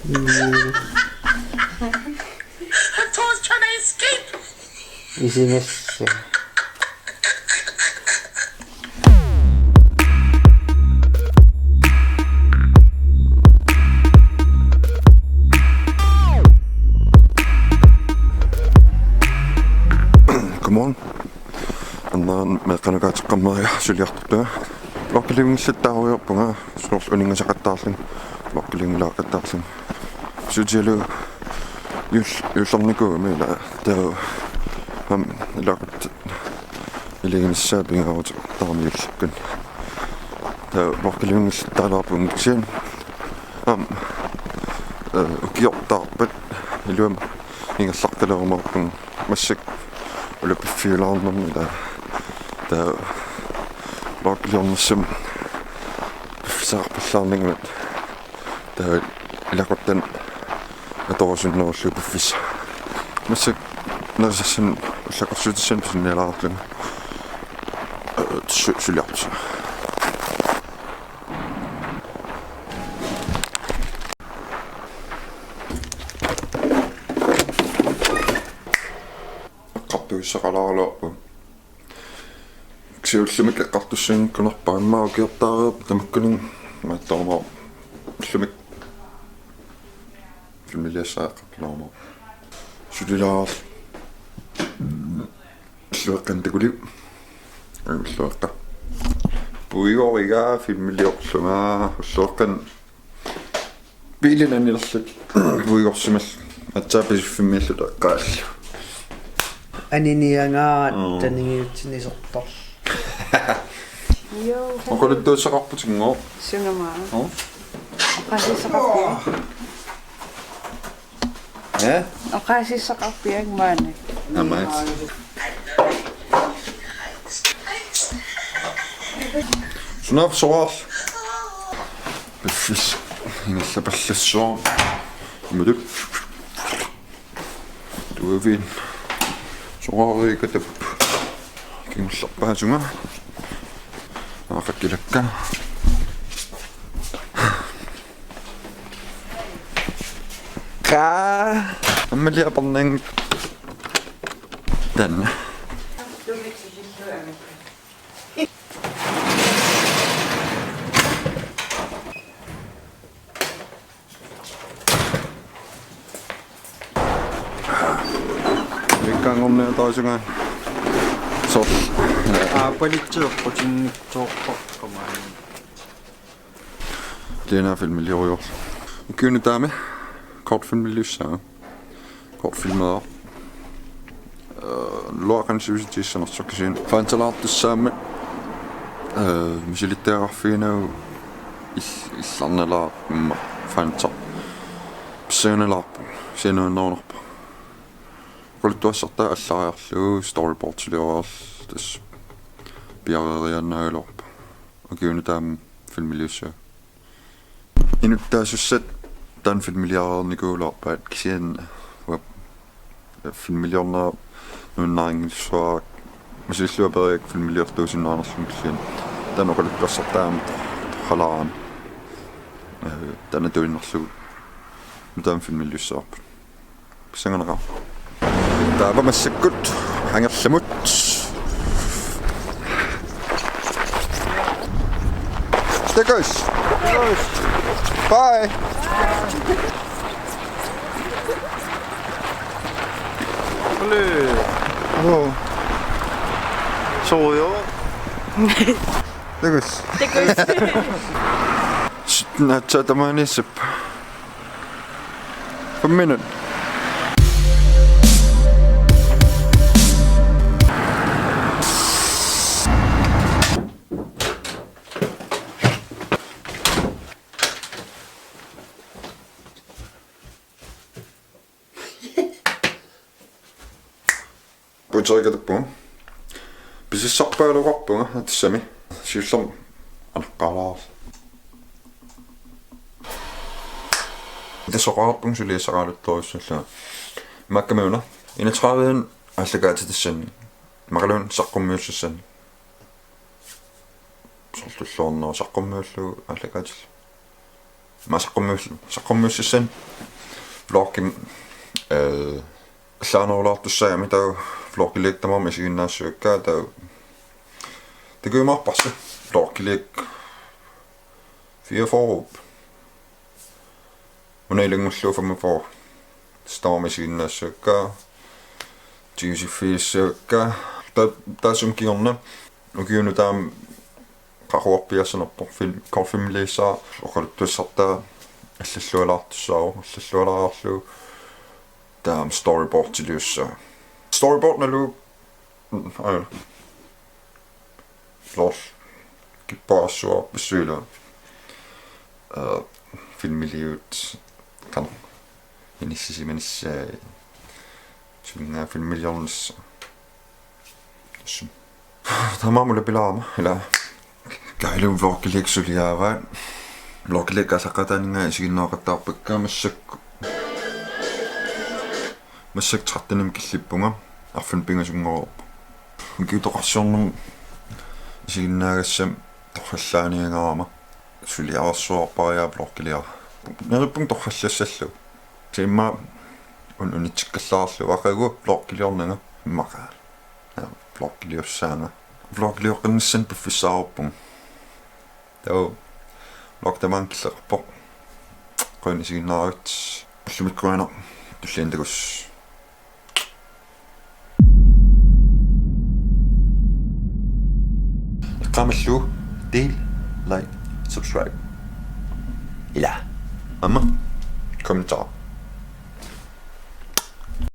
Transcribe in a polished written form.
Can I escape? Isingasse. Godmorgen. Annan meqqanukaateqqammeria suliartutua. Lokkalivingillаттааруйорпунга суорлунингасақаттаарлун. Lokkalingulaaqattaарлун. Sutialu юлларникууми ила таа лакут илигинissaapiнгаарут таарниуллаккун. Таа lokkalivingillаттаалаарпун кисиан укиортаарпат илуам ингалларталерумарпун массак улаппиффиулаарнэрми таа lokkalionnersum саарпаллаарнингмат таа илакуттан аторсуннеруллу пиффис массак насассан уллакорсутиссан писинниалаарлун сулиарпса qappuissaqalaarluarpu siullumik eqqartussuнгкунерпа иммаа укиортаариуп тамаккунин мааттаормаа иллумик фимилиассааққарлаарма сулилаар иллуэққантакулиу иллуэққа пуиоригаа фимилиорлунгаа уллуэққан билинанилерлут пуиорсимал атсааписиффимиаллут эққааллу Анинниангаа танингиутсинисортор. Joo. onko nyt tuossa kapputingo Syngama. oh ja Okasisaqarpiak maanik. amai snap soas befis ingallapallassuar muduk duavin soariikatap kingullerpaasunga aaqakkilakka ka ammaliaparnang tanna виккангорнаа таасунга сор Политсеэппутиннитсоорпаркамаа. Lena filmmiljøer. Kunne dame. Kortfilmmiljøer. Kortfilmer. Luokan syvittiissä nostoksin. Fantalaattissa misilitteeraffiina issannela fanta. Pseenelaappu. Siinä on nounorpa. Kuulit tuossa ottaa allaajallu storyboardsiliuar tässä piarerianna ylorpa. Kunne dame filmmiljøer. Inuttassussat tan filmiliaarnikuularpaat kisian filmiliorna nunnaringilsuarak masilluaperiak filmiliortuusinnaarnerlun kisian tan oqalukkassartaamat halaaran tan atuinnerlugu tan filmiliussaarpa sanganera taava massakkut hangerlamut Stikkus! Bye! Hallo. Oh. Sojo. Stikkus! Näyttää for a minute. Puitsoikatuppunga. Pisissarpaaluqarpunga atissami. Siullerm alqqalaars. Tassoqarpung suliassaqaaluttorussalla. Makkamuna. 31 allagaatitassanni. Maqalun saqqummiussassanni. Sortulluornaa saqqummiullu allagaatilla. саққуммиуссиссан влоггим сааноолаартуссаами таа влоггиликтамарми исигиннаассуаккаа таа тагуимаарпарса влоггилик 4 унайлангуллууфаммафоо стаамисигиннаассуаккаа тиусиффииссуаккаа таасум киорна укиуну таам qaqorpiassanerpo film korfimliissaa oqaluttussartaa аллаллуалаартуссаару таам storyboard тилиусса storyboard налу лос киппаассуа писсуила filmiliut kan иниссисиманиссаа синнаа filmiliornissa тамамула пилаама ила кайлу влоггиликсулиааваа влоггиликасақатаанингаа исигиннооқаттаарпаккаа массак траттаним киллиппунга арфун пингасунгорп киутоқарсиорнум исигиннаагассам торхаллааниагаама сулиарсуарпариа влоггилиа нериппун торхаллассаллу тимма унитиккаллаарлу ақагу влоггилиорнага мақа влоггилиуссаана влоггилиоқинниссан пуффиссаарппун таа локтаманкиллерпо қойнисигиннаарут пуллумиккуана туллиандагус иққамаллу дил лайк subscribe ила амма комментар